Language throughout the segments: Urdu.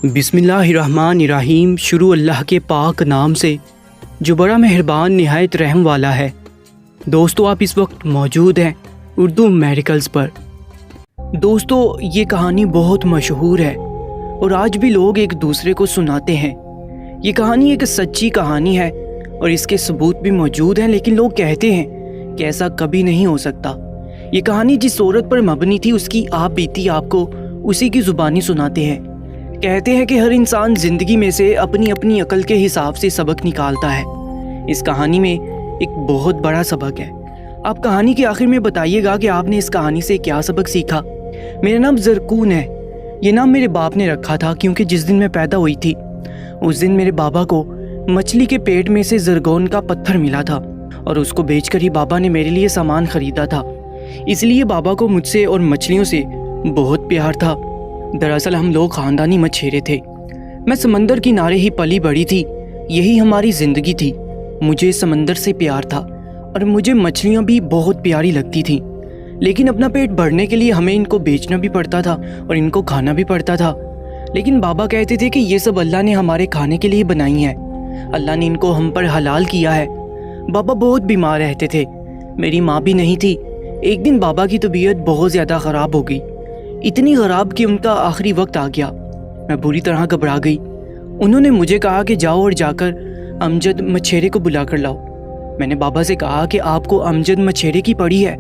بسم اللہ الرحمن الرحیم۔ شروع اللہ کے پاک نام سے جو بڑا مہربان نہایت رحم والا ہے۔ دوستو، آپ اس وقت موجود ہیں اردو میریکلز پر۔ دوستو، یہ کہانی بہت مشہور ہے اور آج بھی لوگ ایک دوسرے کو سناتے ہیں۔ یہ کہانی ایک سچی کہانی ہے اور اس کے ثبوت بھی موجود ہیں، لیکن لوگ کہتے ہیں کہ ایسا کبھی نہیں ہو سکتا۔ یہ کہانی جس عورت پر مبنی تھی اس کی آپ بیتی آپ کو اسی کی زبانی سناتے ہیں۔ کہتے ہیں کہ ہر انسان زندگی میں سے اپنی اپنی عقل کے حساب سے سبق نکالتا ہے۔ اس کہانی میں ایک بہت بڑا سبق ہے۔ آپ کہانی کے آخر میں بتائیے گا کہ آپ نے اس کہانی سے کیا سبق سیکھا۔ میرا نام زرکون ہے۔ یہ نام میرے باپ نے رکھا تھا کیونکہ جس دن میں پیدا ہوئی تھی اس دن میرے بابا کو مچھلی کے پیٹ میں سے زرگون کا پتھر ملا تھا اور اس کو بیچ کر ہی بابا نے میرے لیے سامان خریدا تھا۔ اس لیے بابا کو مجھ سے اور مچھلیوں سے بہت پیار تھا۔ دراصل ہم لوگ خاندانی مچھیرے تھے۔ میں سمندر کنارے ہی پلی بڑھی تھی، یہی ہماری زندگی تھی۔ مجھے سمندر سے پیار تھا اور مجھے مچھلیاں بھی بہت پیاری لگتی تھیں، لیکن اپنا پیٹ بھرنے کے لیے ہمیں ان کو بیچنا بھی پڑتا تھا اور ان کو کھانا بھی پڑتا تھا۔ لیکن بابا کہتے تھے کہ یہ سب اللہ نے ہمارے کھانے کے لیے بنائی ہیں، اللہ نے ان کو ہم پر حلال کیا ہے۔ بابا بہت بیمار رہتے تھے، میری ماں بھی نہیں تھی۔ ایک دن بابا کی طبیعت بہت زیادہ خراب ہو گئی، اتنی خراب کہ ان کا آخری وقت آ گیا۔ میں بری طرح گھبرا گئی۔ انہوں نے مجھے کہا کہ جاؤ اور جا کر امجد مچھیرے کو بلا کر لاؤ۔ میں نے بابا سے کہا کہ آپ کو امجد مچھیرے کی پڑی ہے،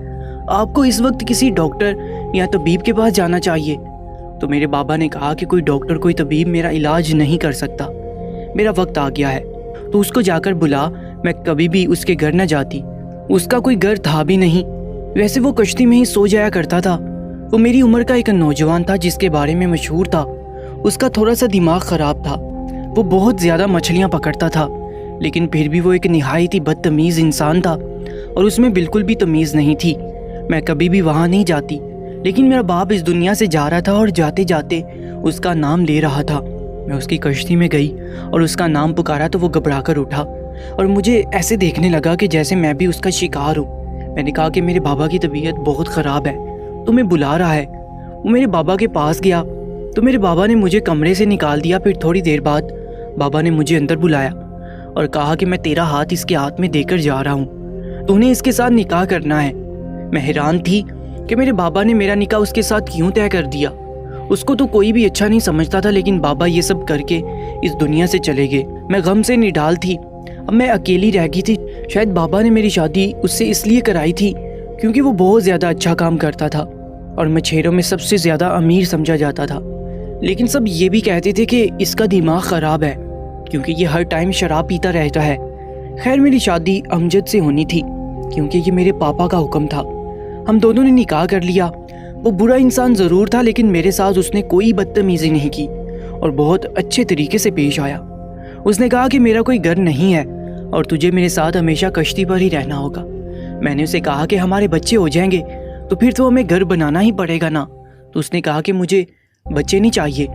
آپ کو اس وقت کسی ڈاکٹر یا طبیب کے پاس جانا چاہیے۔ تو میرے بابا نے کہا کہ کوئی ڈاکٹر کوئی طبیب میرا علاج نہیں کر سکتا، میرا وقت آ گیا ہے تو اس کو جا کر بلا۔ میں کبھی بھی اس کے گھر نہ جاتی، اس کا کوئی گھر تھا بھی نہیں، ویسے وہ کشتی میں ہی سو جایا کرتا تھا۔ وہ میری عمر کا ایک نوجوان تھا جس کے بارے میں مشہور تھا اس کا تھوڑا سا دماغ خراب تھا۔ وہ بہت زیادہ مچھلیاں پکڑتا تھا، لیکن پھر بھی وہ ایک نہایت ہی بدتمیز انسان تھا اور اس میں بالکل بھی تمیز نہیں تھی۔ میں کبھی بھی وہاں نہیں جاتی، لیکن میرا باپ اس دنیا سے جا رہا تھا اور جاتے جاتے اس کا نام لے رہا تھا۔ میں اس کی کشتی میں گئی اور اس کا نام پکارا تو وہ گھبرا کر اٹھا اور مجھے ایسے دیکھنے لگا کہ جیسے میں بھی اس کا شکار ہوں۔ میں نے کہا کہ میرے بابا کی طبیعت بہت خراب ہے، تمہیں بلا رہا ہے۔ وہ میرے بابا کے پاس گیا تو میرے بابا نے مجھے کمرے سے نکال دیا۔ پھر تھوڑی دیر بعد بابا نے مجھے اندر بلایا اور کہا کہ میں تیرا ہاتھ اس کے ہاتھ میں دے کر جا رہا ہوں، تو نے اس کے ساتھ نکاح کرنا ہے۔ میں حیران تھی کہ میرے بابا نے میرا نکاح اس کے ساتھ کیوں طے کر دیا۔ اس کو تو کوئی بھی اچھا نہیں سمجھتا تھا، لیکن بابا یہ سب کر کے اس دنیا سے چلے گئے۔ میں غم سے نڈال تھی، اب میں اکیلی رہ گئی تھی۔ شاید بابا نے میری شادی اس سے اس لیے کرائی تھی کیونکہ وہ بہت زیادہ اچھا کام کرتا تھا اور مچھیروں میں سب سے زیادہ امیر سمجھا جاتا تھا۔ لیکن سب یہ بھی کہتے تھے کہ اس کا دماغ خراب ہے کیونکہ یہ ہر ٹائم شراب پیتا رہتا ہے۔ خیر، میری شادی امجد سے ہونی تھی کیونکہ یہ میرے پاپا کا حکم تھا۔ ہم دونوں نے نکاح کر لیا۔ وہ برا انسان ضرور تھا، لیکن میرے ساتھ اس نے کوئی بدتمیزی نہیں کی اور بہت اچھے طریقے سے پیش آیا۔ اس نے کہا کہ میرا کوئی گھر نہیں ہے اور تجھے میرے ساتھ ہمیشہ کشتی پر ہی رہنا ہوگا۔ میں نے اسے کہا کہ ہمارے بچے ہو جائیں گے تو پھر تو ہمیں گھر بنانا ہی پڑے گا نا۔ تو اس نے کہا کہ مجھے بچے نہیں چاہیے۔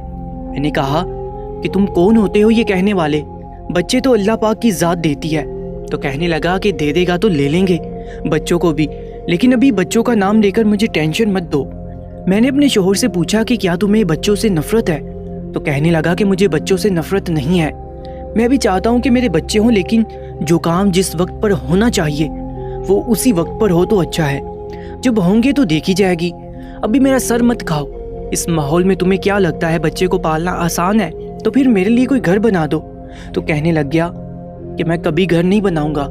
میں نے کہا کہ تم کون ہوتے ہو یہ کہنے والے، بچے تو اللہ پاک کی ذات دیتی ہے۔ تو کہنے لگا کہ دے دے گا تو لے لیں گے بچوں کو بھی، لیکن ابھی بچوں کا نام لے کر مجھے ٹینشن مت دو۔ میں نے اپنے شوہر سے پوچھا کہ کیا تمہیں بچوں سے نفرت ہے؟ تو کہنے لگا کہ مجھے بچوں سے نفرت نہیں ہے، میں بھی چاہتا ہوں کہ میرے بچے ہوں، لیکن جو کام جس وقت پر ہونا چاہیے وہ اسی وقت پر ہو تو اچھا ہے، جب ہوں گے تو دیکھی جائے گی۔ ابھی میرا سر مت کھاؤ، اس ماحول میں تمہیں کیا لگتا ہے بچے کو پالنا آسان ہے؟ تو پھر میرے لیے کوئی گھر بنا دو۔ تو کہنے لگ گیا کہ میں کبھی گھر نہیں بناؤں گا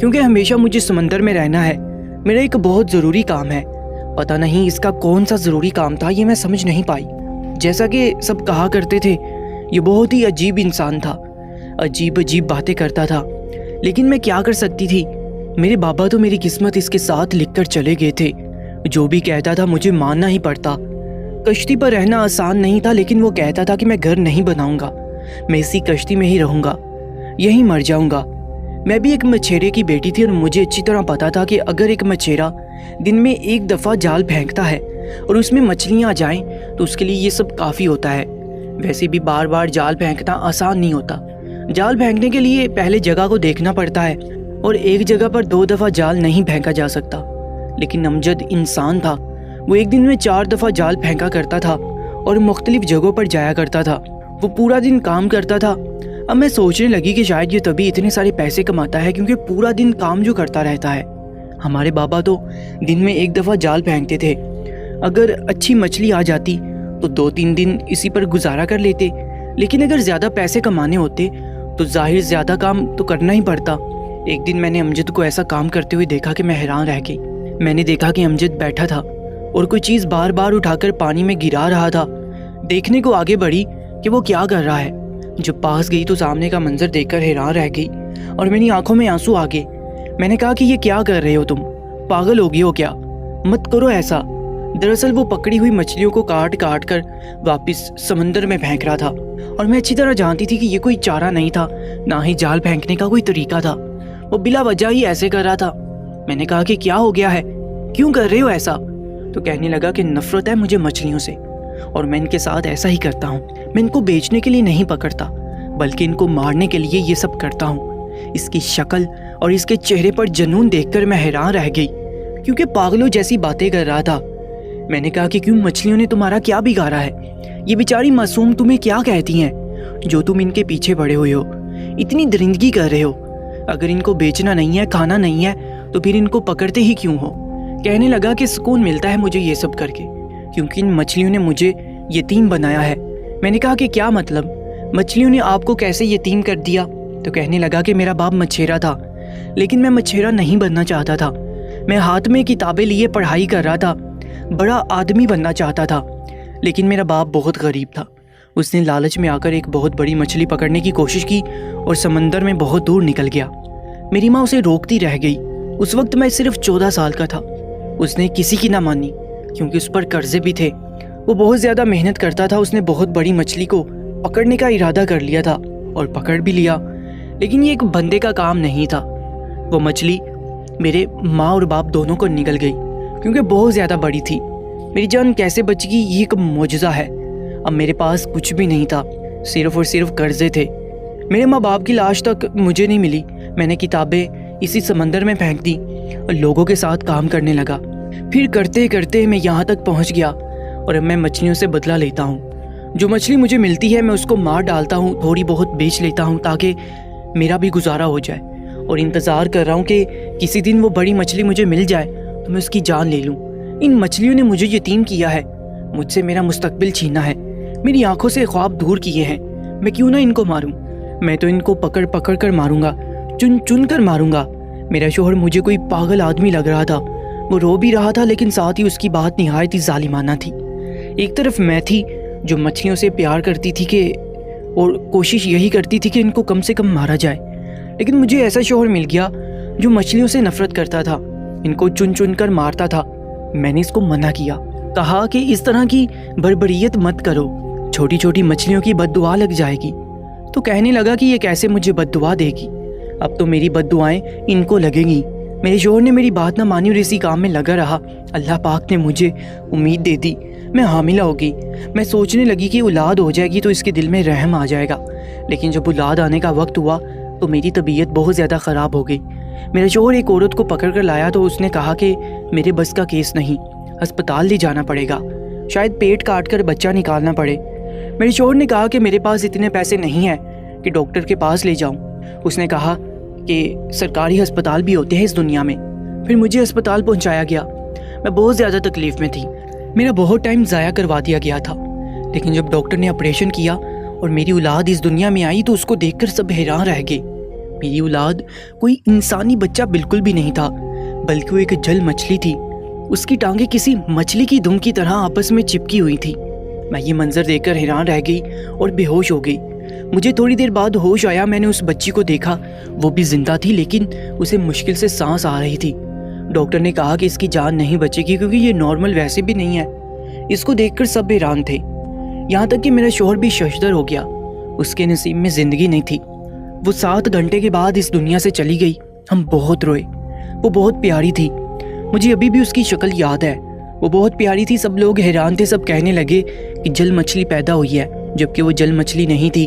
کیونکہ ہمیشہ مجھے سمندر میں رہنا ہے، میرا ایک بہت ضروری کام ہے۔ پتہ نہیں اس کا کون سا ضروری کام تھا، یہ میں سمجھ نہیں پائی۔ جیسا کہ سب کہا کرتے تھے یہ بہت ہی عجیب انسان تھا، عجیب باتیں کرتا تھا، لیکن میں کیا کر سکتی تھی؟ میرے بابا تو میری قسمت اس کے ساتھ لکھ کر چلے گئے تھے، جو بھی کہتا تھا مجھے ماننا ہی پڑتا۔ کشتی پر رہنا آسان نہیں تھا، لیکن وہ کہتا تھا کہ میں گھر نہیں بناؤں گا، میں اسی کشتی میں ہی رہوں گا، یہیں مر جاؤں گا۔ میں بھی ایک مچھیرے کی بیٹی تھی اور مجھے اچھی طرح پتا تھا کہ اگر ایک مچھیرا دن میں ایک دفعہ جال پھینکتا ہے اور اس میں مچھلیاں آ جائیں تو اس کے لیے یہ سب کافی ہوتا ہے۔ ویسے بھی بار بار جال پھینکنا آسان نہیں ہوتا، جال پھینکنے کے لیے پہلے جگہ کو دیکھنا پڑتا ہے اور ایک جگہ پر 2 دفعہ جال نہیں پھینکا جا سکتا۔ لیکن امجد انسان تھا، وہ ایک دن میں 4 دفعہ جال پھینکا کرتا تھا اور مختلف جگہوں پر جایا کرتا تھا۔ وہ پورا دن کام کرتا تھا۔ اب میں سوچنے لگی کہ شاید یہ تبھی اتنے سارے پیسے کماتا ہے کیونکہ پورا دن کام جو کرتا رہتا ہے۔ ہمارے بابا تو دن میں ایک دفعہ جال پھینکتے تھے، اگر اچھی مچھلی آ جاتی تو 2-3 دن اسی پر گزارا کر لیتے، لیکن اگر زیادہ پیسے کمانے ہوتے تو ظاہر زیادہ کام تو کرنا ہی پڑتا۔ ایک دن میں نے امجد کو ایسا کام کرتے ہوئے دیکھا کہ میں حیران رہ گئی۔ میں نے دیکھا کہ امجد بیٹھا تھا اور کوئی چیز بار بار اٹھا کر پانی میں گرا رہا تھا۔ دیکھنے کو آگے بڑھی کہ وہ کیا کر رہا ہے۔ جب پاس گئی تو سامنے کا منظر دیکھ کر حیران رہ گئی اور میری آنکھوں میں آنسو آ گئے۔ میں نے کہا کہ یہ کیا کر رہے ہو تم؟ پاگل ہو گئی ہو کیا؟ مت کرو ایسا۔ دراصل وہ پکڑی ہوئی مچھلیوں کو کاٹ کاٹ کر واپس سمندر میں پھینک رہا تھا اور میں اچھی طرح جانتی تھی کہ یہ کوئی چارہ نہیں تھا، نہ ہی جال پھینکنے کا کوئی طریقہ تھا۔ وہ بلا وجہ ہی ایسے کر رہا تھا۔ میں نے کہا کہ کیا ہو گیا ہے، کیوں کر رہے ہو ایسا؟ تو کہنے لگا کہ نفرت ہے مجھے مچھلیوں سے اور میں ان کے ساتھ ایسا ہی کرتا ہوں۔ میں ان کو بیچنے کے لیے نہیں پکڑتا بلکہ ان کو مارنے کے لیے یہ سب کرتا ہوں۔ اس کی شکل اور اس کے چہرے پر جنون دیکھ کر میں حیران رہ گئی کیونکہ پاگلوں جیسی باتیں کر رہا تھا۔ میں نے کہا کہ کیوں مچھلیوں نے تمہارا کیا بگاڑا ہے؟ یہ بیچاری معصوم تمہیں کیا کہتی ہیں جو تم ان کے پیچھے پڑے ہوئے ہو؟ اتنی درندگی کر رہے ہو۔ اگر ان کو بیچنا نہیں ہے، کھانا نہیں ہے تو پھر ان کو پکڑتے ہی کیوں ہو؟ کہنے لگا کہ سکون ملتا ہے مجھے یہ سب کر کے کیونکہ ان مچھلیوں نے مجھے یتیم بنایا ہے۔ میں نے کہا کہ کیا مطلب؟ مچھلیوں نے آپ کو کیسے یتیم کر دیا؟ تو کہنے لگا کہ میرا باپ مچھیرا تھا لیکن میں مچھیرا نہیں بننا چاہتا تھا۔ میں ہاتھ میں کتابیں لیے پڑھائی کر رہا تھا، بڑا آدمی بننا چاہتا تھا، لیکن میرا باپ بہت غریب تھا۔ اس نے لالچ میں آ کر ایک بہت بڑی مچھلی پکڑنے کی کوشش کی اور سمندر میں بہت دور نکل گیا۔ میری ماں اسے روکتی رہ گئی۔ اس وقت میں صرف 14 سال کا تھا۔ اس نے کسی کی نہ مانی کیونکہ اس پر قرضے بھی تھے۔ وہ بہت زیادہ محنت کرتا تھا۔ اس نے بہت بڑی مچھلی کو پکڑنے کا ارادہ کر لیا تھا اور پکڑ بھی لیا، لیکن یہ ایک بندے کا کام نہیں تھا۔ وہ مچھلی میرے ماں اور باپ دونوں کو نگل گئی کیونکہ بہت زیادہ بڑی تھی۔ میری جان کیسے بچ گئی یہ ایک معجزہ ہے۔ اب میرے پاس کچھ بھی نہیں تھا، صرف اور صرف قرضے تھے۔ میرے ماں باپ کی لاش تک مجھے نہیں ملی۔ میں نے کتابیں اسی سمندر میں پھینک دی اور لوگوں کے ساتھ کام کرنے لگا۔ پھر کرتے کرتے میں یہاں تک پہنچ گیا اور اب میں مچھلیوں سے بدلہ لیتا ہوں۔ جو مچھلی مجھے ملتی ہے میں اس کو مار ڈالتا ہوں، تھوڑی بہت بیچ لیتا ہوں تاکہ میرا بھی گزارا ہو جائے، اور انتظار کر رہا ہوں کہ کسی دن وہ بڑی مچھلی مجھے مل جائے تو میں اس کی جان لے لوں۔ ان مچھلیوں نے مجھے یتیم کیا ہے، مجھ سے میرا مستقبل چھینا ہے، میری آنکھوں سے خواب دور کیے ہیں۔ میں کیوں نہ ان کو ماروں؟ میں تو ان کو پکڑ پکڑ کر ماروں گا، چن چن کر ماروں گا۔ میرا شوہر مجھے کوئی پاگل آدمی لگ رہا تھا۔ وہ رو بھی رہا تھا لیکن ساتھ ہی اس کی بات نہایت ہی ظالمانہ تھی۔ ایک طرف میں تھی جو مچھلیوں سے پیار کرتی تھی اور کوشش یہی کرتی تھی کہ ان کو کم سے کم مارا جائے، لیکن مجھے ایسا شوہر مل گیا جو مچھلیوں سے نفرت کرتا تھا، ان کو چن چن کر مارتا تھا۔ میں نے اس کو منع کیا، کہا کہ اس طرح کی بربریت مت کرو، چھوٹی چھوٹی مچھلیوں کی بد دعا لگ جائے گی۔ تو کہنے لگا کہ یہ کیسے مجھے بد دعا دے گی، اب تو میری بد دعائیں ان کو لگیں گی۔ میرے شوہر نے میری بات نہ مانی اور اسی کام میں لگا رہا۔ اللہ پاک نے مجھے امید دے دی، میں حاملہ ہو گئی۔ میں سوچنے لگی کہ اولاد ہو جائے گی تو اس کے دل میں رحم آ جائے گا، لیکن جب اولاد آنے کا وقت ہوا تو میری طبیعت بہت زیادہ خراب ہو گئی۔ میرا شوہر ایک عورت کو پکڑ کر لایا تو اس نے کہا کہ میرے بس کا کیس نہیں، ہسپتال لے جانا پڑے گا، شاید پیٹ کاٹ کر بچہ نکالنا پڑے۔ میرے شوہر نے کہا کہ میرے پاس اتنے پیسے نہیں ہیں کہ ڈاکٹر کے پاس لے جاؤں۔ اس نے کہا کہ سرکاری ہسپتال بھی ہوتے ہیں اس دنیا میں۔ پھر مجھے ہسپتال پہنچایا گیا۔ میں بہت زیادہ تکلیف میں تھی، میرا بہت ٹائم ضائع کروا دیا گیا تھا، لیکن جب ڈاکٹر نے آپریشن کیا اور میری اولاد اس دنیا میں آئی تو اس کو دیکھ کر سب حیران رہ گئے۔ میری اولاد کوئی انسانی بچہ بالکل بھی نہیں تھا، بلکہ وہ ایک جل مچھلی تھی۔ اس کی ٹانگیں کسی مچھلی کی دم کی طرح آپس میں چپکی ہوئی تھی۔ میں یہ منظر دیکھ کر حیران رہ گئی اور بے ہوش ہو گئی۔ مجھے تھوڑی دیر بعد ہوش آیا، میں نے اس بچی کو دیکھا، وہ بھی زندہ تھی لیکن اسے مشکل سے سانس آ رہی تھی۔ ڈاکٹر نے کہا کہ اس کی جان نہیں بچے گی کیونکہ یہ نارمل ویسے بھی نہیں ہے۔ اس کو دیکھ کر سب حیران تھے، یہاں تک کہ میرا شوہر بھی ششدر ہو گیا، اس کے نصیب میں زندگی نہیں تھی۔ وہ 7 گھنٹے کے بعد اس دنیا سے چلی گئی۔ ہم بہت روئے، وہ بہت پیاری تھی، مجھے ابھی بھی اس کی شکل یاد ہے۔ وہ بہت پیاری تھی، سب لوگ حیران تھے، سب کہنے لگے کہ جل مچھلی پیدا ہوئی ہے، جبکہ وہ جل مچھلی نہیں تھی۔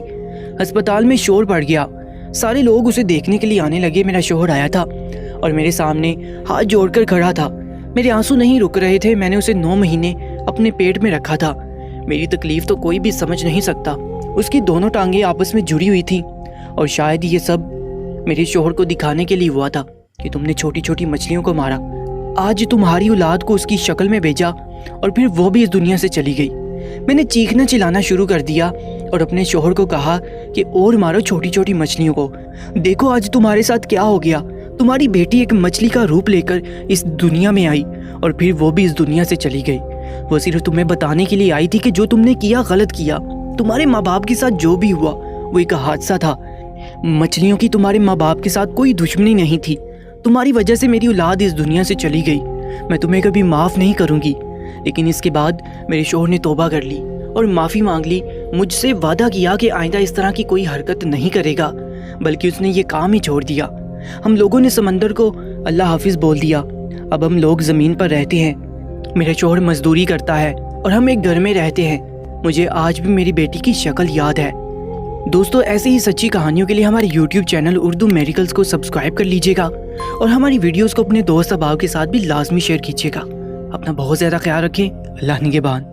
ہسپتال میں شور پڑ گیا، سارے لوگ اسے دیکھنے کے لیے آنے لگے۔ میرا شوہر آیا تھا اور میرے سامنے ہاتھ جوڑ کر کھڑا تھا، میرے آنسو نہیں رک رہے تھے۔ میں نے اسے 9 مہینے اپنے پیٹ میں رکھا تھا، میری تکلیف تو کوئی بھی سمجھ نہیں سکتا۔ اس کی دونوں ٹانگیں آپس میں جڑی ہوئی تھیں، اور شاید یہ سب میرے شوہر کو دکھانے کے لیے ہوا تھا کہ تم نے چھوٹی چھوٹی مچھلیوں کو مارا، آج تمہاری اولاد کو اس کی شکل میں بھیجا اور پھر وہ بھی اس دنیا سے چلی گئی۔ میں نے چیخنا چلانا شروع کر دیا اور اپنے شوہر کو کہا کہ اور مارو چھوٹی چھوٹی مچھلیوں کو، دیکھو آج تمہارے ساتھ کیا ہو گیا، تمہاری بیٹی ایک مچھلی کا روپ لے کر اس دنیا میں آئی اور پھر وہ بھی اس دنیا سے چلی گئی۔ وہ صرف تمہیں بتانے کے لیے آئی تھی کہ جو تم نے کیا غلط کیا، تمہارے ماں باپ کے ساتھ جو بھی ہوا وہ ایک حادثہ تھا۔ مچھلیوں کی تمہارے ماں باپ کے ساتھ کوئی دشمنی نہیں تھی، تمہاری وجہ سے میری اولاد اس دنیا سے چلی گئی، میں تمہیں کبھی معاف نہیں کروں گی۔ لیکن اس کے بعد میرے شوہر نے توبہ کر لی اور معافی مانگ لی، مجھ سے وعدہ کیا کہ آئندہ اس طرح کی کوئی حرکت نہیں کرے گا، بلکہ اس نے یہ کام ہی چھوڑ دیا۔ ہم لوگوں نے سمندر کو اللہ حافظ بول دیا، اب ہم لوگ زمین پر رہتے ہیں۔ میرا شوہر مزدوری کرتا ہے اور ہم ایک گھر میں رہتے ہیں۔ مجھے آج بھی میری بیٹی کی شکل یاد ہے۔ دوستو، ایسے ہی سچی کہانیوں کے لیے ہمارے یوٹیوب چینل اردو میریکلز کو سبسکرائب کر لیجیے گا اور ہماری ویڈیوز کو اپنے دوست احباب کے ساتھ بھی لازمی شیئر کیجیے گا۔ اپنا بہت زیادہ خیال رکھیں۔ اللہ نگہبان۔